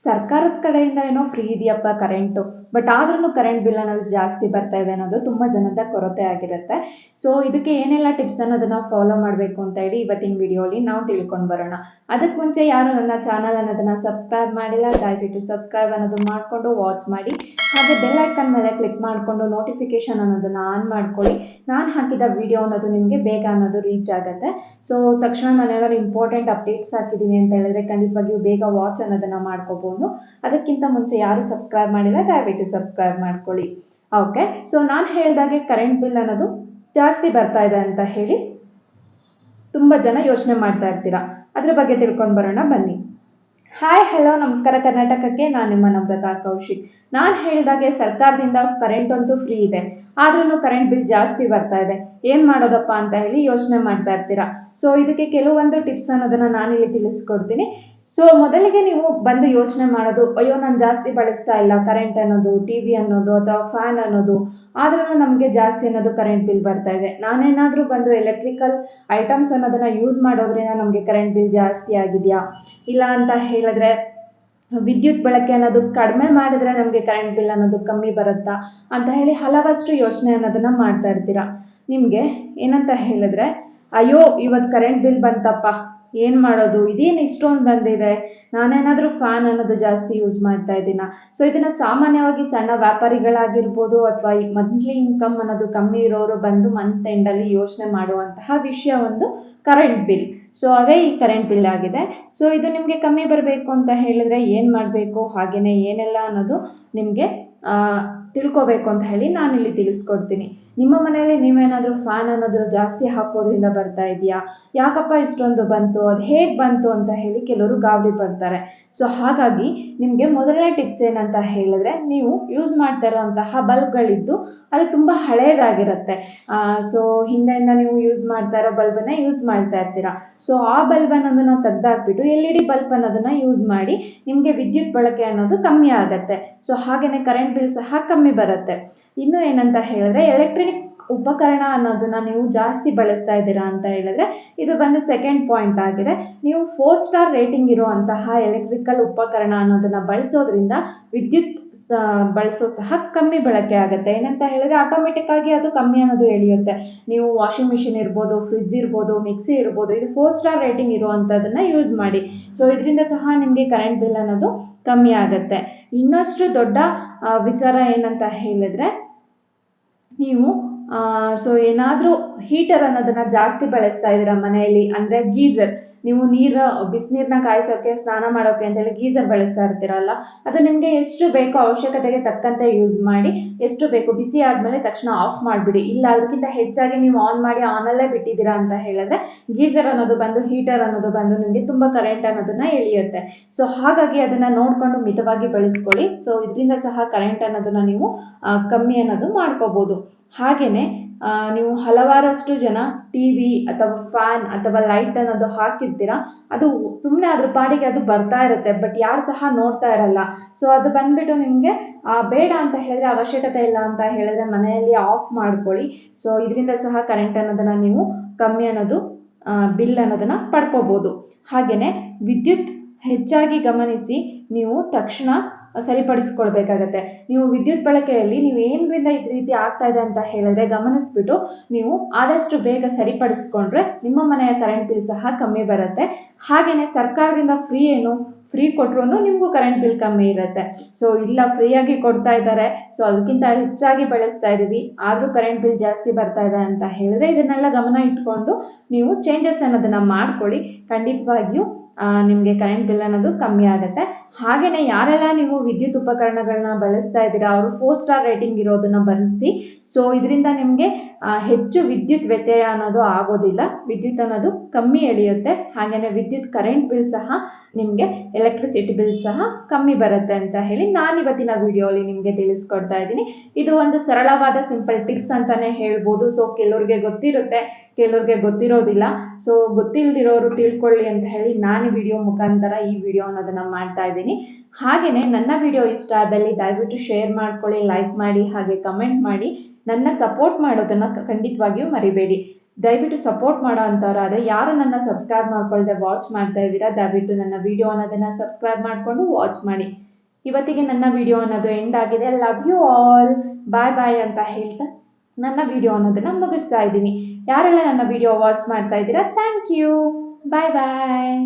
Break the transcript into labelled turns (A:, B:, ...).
A: ಸರ್ಕಾರದ ಕಡೆಯಿಂದ ಏನೋ ಫ್ರೀ ಇದೆಯಪ್ಪ ಕರೆಂಟು, ಬಟ್ ಆದ್ರೂ ಕರೆಂಟ್ ಬಿಲ್ ಅನ್ನೋದು ಜಾಸ್ತಿ ಬರ್ತಾ ಇದೆ ಅನ್ನೋದು ತುಂಬ ಜನದ ಕೊರತೆ ಆಗಿರುತ್ತೆ. ಸೊ ಇದಕ್ಕೆ ಏನೆಲ್ಲ ಟಿಪ್ಸ್ ಅನ್ನೋದನ್ನ ಫಾಲೋ ಮಾಡಬೇಕು ಅಂತ ಹೇಳಿ ಇವತ್ತಿನ ವಿಡಿಯೋಲಿ ನಾವು ತಿಳ್ಕೊಂಡು ಬರೋಣ. ಅದಕ್ಕೆ ಮುಂಚೆ ಯಾರು ನನ್ನ ಚಾನಲ್ ಅನ್ನೋದನ್ನ ಸಬ್ಸ್ಕ್ರೈಬ್ ಮಾಡಿಲ್ಲ, ದಯವಿಟ್ಟು ಸಬ್ಸ್ಕ್ರೈಬ್ ಅನ್ನೋದು ಮಾಡಿಕೊಂಡು ವಾಚ್ ಮಾಡಿ, ಹಾಗೆ ಬೆಲ್ ಐಕನ್ ಮೇಲೆ ಕ್ಲಿಕ್ ಮಾಡಿಕೊಂಡು ನೋಟಿಫಿಕೇಶನ್ ಅನ್ನೋದನ್ನ ಆನ್ ಮಾಡ್ಕೊಳ್ಳಿ. ನಾನು ಹಾಕಿದ ವಿಡಿಯೋ ಅನ್ನೋದು ನಿಮಗೆ ಬೇಗ ಅನ್ನೋದು ರೀಚ್ ಆಗುತ್ತೆ. ಸೊ ತಕ್ಷಣ ನಾನೇನಾದ್ರು ಇಂಪಾರ್ಟೆಂಟ್ ಅಪ್ಡೇಟ್ಸ್ ಹಾಕಿದ್ದೀನಿ ಅಂತ ಹೇಳಿದ್ರೆ ಖಂಡಿತವಾಗಿಯೂ ಬೇಗ ವಾಚ್ ಅನ್ನೋದನ್ನ ಮಾಡ್ಕೋಬಹುದು. ಅದಕ್ಕಿಂತ ಮುಂಚೆ ಯಾರು ಸಬ್ಸ್ಕ್ರೈಬ್ ಮಾಡಿಲ್ಲ ದಯವಿಟ್ಟು ಸಬ್ಸ್ಕ್ರೈಬ್ ಮಾಡ್ಕೊಳ್ಳಿ. ಓಕೆ, ಸೊ ನಾನು ಹೇಳಿದಾಗೆ ಕರೆಂಟ್ ಬಿಲ್ ಅನ್ನೋದು ಜಾಸ್ತಿ ಬರ್ತಾ ಇದೆ ಅಂತ ಹೇಳಿ ತುಂಬ ಜನ ಯೋಚನೆ ಮಾಡ್ತಾ ಇರ್ತೀರಾ. ಅದ್ರ ಬಗ್ಗೆ ತಿಳ್ಕೊಂಡು ಬರೋಣ ಬನ್ನಿ. ಹಾಯ್ ಹಲೋ ನಮಸ್ಕಾರ ಕರ್ನಾಟಕಕ್ಕೆ, ನಾನು ನಿಮ್ಮ ನಮ್ರತಾ ಕೌಶಿಕ್. ನಾನು ಹೇಳಿದಾಗೆ ಸರ್ಕಾರದಿಂದ ಕರೆಂಟ್ ಅಂತೂ ಫ್ರೀ ಇದೆ, ಆದ್ರೂ ಕರೆಂಟ್ ಬಿಲ್ ಜಾಸ್ತಿ ಬರ್ತಾ ಇದೆ, ಏನು ಮಾಡೋದಪ್ಪ ಅಂತ ಹೇಳಿ ಯೋಚನೆ ಮಾಡ್ತಾ ಇರ್ತೀರಾ. ಸೊ ಇದಕ್ಕೆ ಕೆಲವೊಂದು ಟಿಪ್ಸ್ ಅನ್ನೋದನ್ನ ನಾನಿಲ್ಲಿ ತಿಳಿಸ್ಕೊಡ್ತೀನಿ. ಸೊ ಮೊದಲಿಗೆ ನೀವು ಬಂದು ಯೋಚನೆ ಮಾಡೋದು, ಅಯ್ಯೋ ನಾನು ಜಾಸ್ತಿ ಬಳಸ್ತಾ ಇಲ್ಲ ಕರೆಂಟ್ ಅನ್ನೋದು, ಟಿವಿ ಅನ್ನೋದು ಅಥವಾ ಫ್ಯಾನ್ ಅನ್ನೋದು, ಆದ್ರೂ ನಮಗೆ ಜಾಸ್ತಿ ಅನ್ನೋದು ಕರೆಂಟ್ ಬಿಲ್ ಬರ್ತಾ ಇದೆ. ನಾನೇನಾದರೂ ಬಂದು ಎಲೆಕ್ಟ್ರಿಕಲ್ ಐಟಮ್ಸ್ ಅನ್ನೋದನ್ನ ಯೂಸ್ ಮಾಡೋದ್ರಿಂದ ನಮಗೆ ಕರೆಂಟ್ ಬಿಲ್ ಜಾಸ್ತಿ ಆಗಿದೆಯಾ, ಇಲ್ಲ ಅಂತ ಹೇಳಿದ್ರೆ ವಿದ್ಯುತ್ ಬಳಕೆ ಅನ್ನೋದು ಕಡಿಮೆ ಮಾಡಿದ್ರೆ ನಮಗೆ ಕರೆಂಟ್ ಬಿಲ್ ಅನ್ನೋದು ಕಮ್ಮಿ ಬರುತ್ತಾ ಅಂತ ಹೇಳಿ ಹಲವಷ್ಟು ಯೋಚನೆ ಅನ್ನೋದನ್ನ ಮಾಡ್ತಾ ಇರ್ತೀರಾ. ನಿಮಗೆ ಏನಂತ ಹೇಳಿದ್ರೆ, ಅಯ್ಯೋ ಇವತ್ತು ಕರೆಂಟ್ ಬಿಲ್ ಬಂತಪ್ಪ, ಏನು ಮಾಡೋದು, ಇದೇನು ಇಷ್ಟೊಂದು ಬಂದಿದೆ, ನಾನೇನಾದರೂ ಫ್ಯಾನ್ ಅನ್ನೋದು ಜಾಸ್ತಿ ಯೂಸ್ ಮಾಡ್ತಾ ಇದ್ದೀನ. ಸೊ ಇದನ್ನು ಸಾಮಾನ್ಯವಾಗಿ ಸಣ್ಣ ವ್ಯಾಪಾರಿಗಳಾಗಿರ್ಬೋದು ಅಥವಾ ಮಂತ್ಲಿ ಇನ್ಕಮ್ ಅನ್ನೋದು ಕಮ್ಮಿ ಇರೋರು ಬಂದು ಮಂತ್ ಎಂಡಲ್ಲಿ ಯೋಚನೆ ಮಾಡುವಂತಹ ವಿಷಯ ಒಂದು ಕರೆಂಟ್ ಬಿಲ್. ಸೊ ಅದೇ ಈ ಕರೆಂಟ್ ಬಿಲ್ ಆಗಿದೆ. ಸೊ ಇದು ನಿಮಗೆ ಕಮ್ಮಿ ಬರಬೇಕು ಅಂತ ಹೇಳಿದ್ರೆ ಏನು ಮಾಡಬೇಕು, ಹಾಗೆಯೇ ಏನೆಲ್ಲ ಅನ್ನೋದು ನಿಮಗೆ ತಿಳ್ಕೋಬೇಕು ಅಂತ ಹೇಳಿ ನಾನಿಲ್ಲಿ ತಿಳಿಸ್ಕೊಡ್ತೀನಿ. ನಿಮ್ಮ ಮನೆಯಲ್ಲಿ ನೀವೇನಾದರೂ ಫ್ಯಾನ್ ಅನ್ನೋದು ಜಾಸ್ತಿ ಹಾಕೋದ್ರಿಂದ ಬರ್ತಾ ಇದೆಯಾ, ಯಾಕಪ್ಪ ಇಷ್ಟೊಂದು ಬಂತು, ಅದು ಹೇಗೆ ಬಂತು ಅಂತ ಹೇಳಿ ಕೆಲವರು ಗಾಬರಿ ಪಡ್ತಾರೆ. ಸೊ ಹಾಗಾಗಿ ನಿಮಗೆ ಮೊದಲನೇ ಟಿಪ್ಸ್ ಏನಂತ ಹೇಳಿದ್ರೆ, ನೀವು ಯೂಸ್ ಮಾಡ್ತಾ ಇರೋಂತಹ ಬಲ್ಬ್ಗಳಿದ್ದು ಅದು ತುಂಬ ಹಳೇದಾಗಿರುತ್ತೆ. ಸೊ ಹಿಂದೆಯಿಂದ ನೀವು ಯೂಸ್ ಮಾಡ್ತಾ ಇರೋ ಬಲ್ಬನ್ನ ಯೂಸ್ ಮಾಡ್ತಾ ಇರ್ತೀರಾ. ಸೊ ಆ ಬಲ್ಬ್ ಅನ್ನೋದನ್ನ ತೆಗೆದಾಕ್ಬಿಟ್ಟು LED ಬಲ್ಬ್ ಅನ್ನೋದನ್ನ ಯೂಸ್ ಮಾಡಿ, ನಿಮಗೆ ವಿದ್ಯುತ್ ಬಳಕೆ ಅನ್ನೋದು ಕಮ್ಮಿ ಆಗುತ್ತೆ. ಸೊ ಹಾಗೆಯೇ ಕರೆಂಟ್ ಬಿಲ್ ಸಹ ಕಮ್ಮಿ ಬರುತ್ತೆ. ಇನ್ನು ಏನಂತ ಹೇಳಿದ್ರೆ, ಎಲೆಕ್ಟ್ರಿಕ್ ಉಪಕರಣ ಅನ್ನೋದನ್ನ ನೀವು ಜಾಸ್ತಿ ಬಳಸ್ತಾ ಇದ್ದೀರಾ ಅಂತ ಹೇಳಿದ್ರೆ ಇದು ಬಂದು ಸೆಕೆಂಡ್ ಪಾಯಿಂಟ್ ಆಗಿದೆ. ನೀವು 4 ಸ್ಟಾರ್ ರೇಟಿಂಗ್ ಇರುವಂತಹ ಎಲೆಕ್ಟ್ರಿಕಲ್ ಉಪಕರಣ ಅನ್ನೋದನ್ನ ಬಳಸೋದ್ರಿಂದ ವಿದ್ಯುತ್ ಬಳಸೋ ಸಹ ಕಮ್ಮಿ ಬಳಕೆ ಆಗುತ್ತೆ. ಏನಂತ ಹೇಳಿದ್ರೆ ಆಟೋಮೆಟಿಕ್ ಆಗಿ ಅದು ಕಮ್ಮಿ ಅನ್ನೋದು ಎಳೆಯುತ್ತೆ. ನೀವು ವಾಷಿಂಗ್ ಮಿಷಿನ್ ಇರ್ಬೋದು, ಫ್ರಿಡ್ಜ್ ಇರ್ಬೋದು, ಮಿಕ್ಸಿ ಇರ್ಬೋದು, ಇದು 4 ಸ್ಟಾರ್ ರೇಟಿಂಗ್ ಇರುವಂಥದ್ದನ್ನ ಯೂಸ್ ಮಾಡಿ. ಸೊ ಇದರಿಂದ ಸಹ ನಿಮಗೆ ಕರೆಂಟ್ ಬಿಲ್ ಅನ್ನೋದು ಕಮ್ಮಿ ಆಗುತ್ತೆ. ಇನ್ನಷ್ಟು ದೊಡ್ಡ ವಿಚಾರ ಏನಂತ ಹೇಳಿದ್ರೆ, ನೀವು ಸೊ ಏನಾದರೂ ಹೀಟರ್ ಅನ್ನೋದನ್ನ ಜಾಸ್ತಿ ಬಳಸ್ತಾ ಇದ್ದೀರಾ ಮನೆಯಲ್ಲಿ, ಅಂದರೆ ಗೀಸರ್, ನೀವು ಬಿಸಿನೀರನ್ನ ಕಾಯಿಸೋಕೆ, ಸ್ನಾನ ಮಾಡೋಕೆ ಅಂತೇಳಿ ಗೀಸರ್ ಬಳಸ್ತಾ ಇರ್ತೀರಲ್ಲ, ಅದು ನಿಮಗೆ ಎಷ್ಟು ಬೇಕೋ ಅವಶ್ಯಕತೆಗೆ ತಕ್ಕಂತೆ ಯೂಸ್ ಮಾಡಿ, ಎಷ್ಟು ಬೇಕು ಬಿಸಿ ಆದಮೇಲೆ ತಕ್ಷಣ ಆಫ್ ಮಾಡಿಬಿಡಿ. ಇಲ್ಲ ಅದಕ್ಕಿಂತ ಹೆಚ್ಚಾಗಿ ನೀವು ಆನ್ ಮಾಡಿ ಆನಲ್ಲೇ ಬಿಟ್ಟಿದ್ದೀರಾ ಅಂತ ಹೇಳಿದ್ರೆ ಗೀಸರ್ ಅನ್ನೋದು ಬಂದು, ಹೀಟರ್ ಅನ್ನೋದು ಬಂದು ನಿಮಗೆ ತುಂಬ ಕರೆಂಟ್ ಅನ್ನೋದನ್ನ ಎಳೆಯುತ್ತೆ. ಸೊ ಹಾಗಾಗಿ ಅದನ್ನು ನೋಡಿಕೊಂಡು ಮಿತವಾಗಿ ಬಳಸ್ಕೊಳ್ಳಿ. ಸೊ ಇದರಿಂದ ಸಹ ಕರೆಂಟ್ ಅನ್ನೋದನ್ನ ನೀವು ಕಮ್ಮಿ ಅನ್ನೋದು ಮಾಡ್ಕೋಬೋದು. ಹಾಗೆಯೇ ನೀವು ಹಲವಾರಷ್ಟು ಜನ TV ಅಥವಾ ಫ್ಯಾನ್ ಅಥವಾ ಲೈಟ್ ಅನ್ನೋದು ಹಾಕಿರ್ತೀರಾ, ಅದು ಸುಮ್ಮನೆ ಅದ್ರ ಪಾಡಿಗೆ ಅದು ಬರ್ತಾ ಇರುತ್ತೆ, ಬಟ್ ಯಾರು ಸಹ ನೋಡ್ತಾ ಇರಲ್ಲ. ಸೊ ಅದು ಬಂದ್ಬಿಟ್ಟು ನಿಮಗೆ ಬೇಡ ಅಂತ ಹೇಳಿದ್ರೆ, ಅವಶ್ಯಕತೆ ಇಲ್ಲ ಅಂತ ಹೇಳಿದ್ರೆ ಮನೆಯಲ್ಲಿ ಆಫ್ ಮಾಡ್ಕೊಳ್ಳಿ. ಸೊ ಇದರಿಂದ ಸಹ ಕರೆಂಟ್ ಅನ್ನೋದನ್ನ ನೀವು ಕಮ್ಮಿ ಅನ್ನೋದು ಬಿಲ್ ಅನ್ನೋದನ್ನ ಪಡ್ಕೋಬೋದು. ಹಾಗೆಯೇ ವಿದ್ಯುತ್ ಹೆಚ್ಚಾಗಿ ಗಮನಿಸಿ, ನೀವು ತಕ್ಷಣ ಸರಿಪಡಿಸ್ಕೊಳ್ಬೇಕಾಗತ್ತೆ. ನೀವು ವಿದ್ಯುತ್ ಬಳಕೆಯಲ್ಲಿ ನೀವು ಏನರಿಂದ ಈ ರೀತಿ ಆಗ್ತಾ ಇದೆ ಅಂತ ಹೇಳಿದ್ರೆ ಗಮನಿಸ್ಬಿಟ್ಟು ನೀವು ಆದಷ್ಟು ಬೇಗ ಸರಿಪಡಿಸ್ಕೊಂಡ್ರೆ ನಿಮ್ಮ ಮನೆಯ ಕರೆಂಟ್ ಬಿಲ್ ಸಹ ಕಮ್ಮಿ ಬರುತ್ತೆ. ಹಾಗೆಯೇ ಸರ್ಕಾರದಿಂದ ಫ್ರೀ ಕೊಟ್ಟರು ನಿಮಗೂ ಕರೆಂಟ್ ಬಿಲ್ ಕಮ್ಮಿ ಇರುತ್ತೆ. ಸೊ ಇಲ್ಲ ಫ್ರೀಯಾಗಿ ಕೊಡ್ತಾ ಇದ್ದಾರೆ, ಸೊ ಅದಕ್ಕಿಂತ ಹೆಚ್ಚಾಗಿ ಬಳಸ್ತಾ ಇದ್ದೀವಿ, ಆದರೂ ಕರೆಂಟ್ ಬಿಲ್ ಜಾಸ್ತಿ ಬರ್ತಾ ಇದೆ ಅಂತ ಹೇಳಿದ್ರೆ ಇದನ್ನೆಲ್ಲ ಗಮನ ಇಟ್ಕೊಂಡು ನೀವು ಚೇಂಜಸ್ ಅನ್ನೋದನ್ನ ಮಾಡ್ಕೊಳ್ಳಿ. ಖಂಡಿತವಾಗಿಯೂ ನಿಮಗೆ ಕರೆಂಟ್ ಬಿಲ್ ಅನ್ನೋದು ಕಮ್ಮಿ ಆಗುತ್ತೆ. ಹಾಗೆಯೇ ಯಾರೆಲ್ಲ ನೀವು ವಿದ್ಯುತ್ ಉಪಕರಣಗಳನ್ನ ಬಳಸ್ತಾ ಇದ್ದೀರಾ ಅವರು 4 ಸ್ಟಾರ್ ರೇಟಿಂಗ್ ಇರೋದನ್ನ ಬಳಸಿ. ಸೊ ಇದರಿಂದ ನಿಮಗೆ ಹೆಚ್ಚು ವಿದ್ಯುತ್ ವ್ಯತ್ಯಯ ಅನ್ನೋದು ಆಗೋದಿಲ್ಲ, ವಿದ್ಯುತ್ ಅನ್ನೋದು ಕಮ್ಮಿ ಎಳೆಯುತ್ತೆ. ಹಾಗೆಯೇ ವಿದ್ಯುತ್ ಕರೆಂಟ್ ಬಿಲ್ ಸಹ ನಿಮಗೆ, ಎಲೆಕ್ಟ್ರಿಸಿಟಿ ಬಿಲ್ ಸಹ ಕಮ್ಮಿ ಬರುತ್ತೆ ಅಂತ ಹೇಳಿ ನಾನು ಇವತ್ತಿನ ವಿಡಿಯೋಲಿ ನಿಮಗೆ ತಿಳಿಸ್ಕೊಡ್ತಾ ಇದ್ದೀನಿ. ಇದು ಒಂದು ಸರಳವಾದ ಸಿಂಪಲ್ ಟಿಪ್ಸ್ ಅಂತಾನೆ ಹೇಳ್ಬೋದು. ಸೊ ಕೆಲವ್ರಿಗೆ ಗೊತ್ತಿರುತ್ತೆ, ಕೆಲವ್ರಿಗೆ ಗೊತ್ತಿರೋದಿಲ್ಲ. ಸೊ ಗೊತ್ತಿಲ್ಲದಿರೋರು ತಿಳ್ಕೊಳ್ಳಿ ಅಂತ ಹೇಳಿ ನಾನು ವಿಡಿಯೋ ಮುಖಾಂತರ ಈ ವಿಡಿಯೋ ಅನ್ನೋದನ್ನ ಮಾಡ್ತಾ ಇದ್ದೀನಿ. ಹಾಗೆಯೇ ನನ್ನ ವಿಡಿಯೋ ಇಷ್ಟ ಆದಲ್ಲಿ ದಯವಿಟ್ಟು ಶೇರ್ ಮಾಡ್ಕೊಳ್ಳಿ, ಲೈಕ್ ಮಾಡಿ, ಹಾಗೆ ಕಮೆಂಟ್ ಮಾಡಿ, ನನ್ನ ಸಪೋರ್ಟ್ ಮಾಡೋದನ್ನ ಖಂಡಿತವಾಗಿಯೂ ಮರಿಬೇಡಿ. ದಯವಿಟ್ಟು ಸಪೋರ್ಟ್ ಮಾಡೋ ಅಂಥವ್ರಾದರೆ ಯಾರು ನನ್ನ ಸಬ್ಸ್ಕ್ರೈಬ್ ಮಾಡ್ಕೊಳ್ದೆ ವಾಚ್ ಮಾಡ್ತಾ ಇದ್ದೀರಾ, ದಯವಿಟ್ಟು ನನ್ನ ವಿಡಿಯೋ ಅನ್ನೋದನ್ನು ಸಬ್ಸ್ಕ್ರೈಬ್ ಮಾಡಿಕೊಂಡು ವಾಚ್ ಮಾಡಿ. ಇವತ್ತಿಗೆ ನನ್ನ ವಿಡಿಯೋ ಅನ್ನೋದು ಎಂಡ್ ಆಗಿದೆ. ಲವ್ ಯು ಆಲ್, ಬಾಯ್ ಬಾಯ್ ಅಂತ ಹೇಳ್ತಾ ನನ್ನ ವಿಡಿಯೋ ಅನ್ನೋದನ್ನು ಮುಗಿಸ್ತಾ ಇದ್ದೀನಿ. ಯಾರೆಲ್ಲ ನನ್ನ ವಿಡಿಯೋ ವಾಚ್ ಮಾಡ್ತಾ ಇದ್ದೀರಾ, ಥ್ಯಾಂಕ್ ಯು, ಬಾಯ್ ಬಾಯ್.